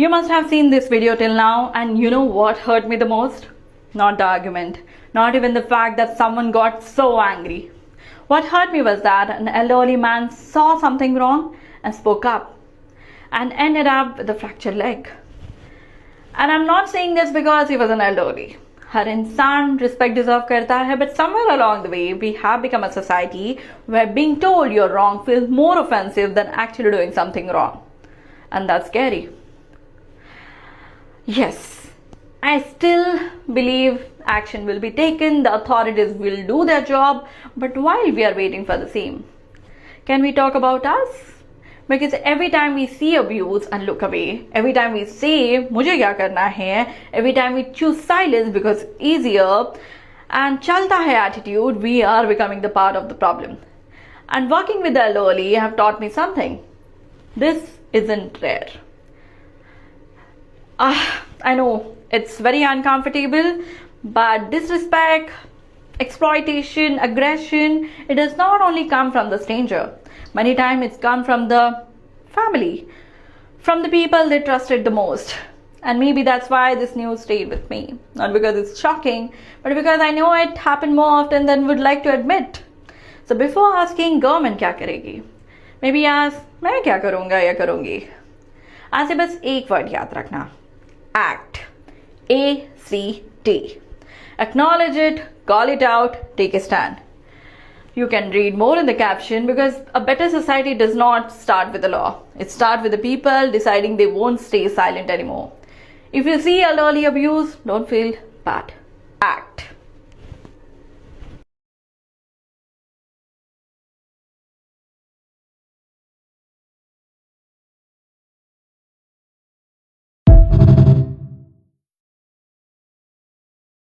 You must have seen this video till now, and you know what hurt me the most? Not the argument, not even the fact that someone got so angry. What hurt me was that an elderly man saw something wrong and spoke up and ended up with a fractured leg. And I'm not saying this because he was an elderly. हर इंसान respect deserve करता है, but somewhere along the way we have become a society where being told you're wrong feels more offensive than actually doing something wrong. And that's scary. Yes, I still believe action will be taken, the authorities will do their job, but while we are waiting for the same, can we talk about us? Because every time we see abuse and look away, every time we say मुझे क्या करना है, every time we choose silence because easier and चलता है attitude, we are becoming the part of the problem. And working with the elderly have taught me something. This isn't rare. I know it's very uncomfortable, but disrespect, exploitation, aggression, it does not only come from the stranger. Many times it's come from the family, from the people they trusted the most. And maybe that's why this news stayed with me. Not because it's shocking, but because I know it happened more often than would like to admit. So before asking government क्या करेगी, maybe ask मैं क्या करूँगा या करूँगी. आज से बस एक वर्ड याद रखना. Act. ACT. Acknowledge it, call it out, take a stand. You can read more in the caption because a better society does not start with the law. It starts with the people deciding they won't stay silent anymore. If you see elderly abuse, don't feel bad. Act.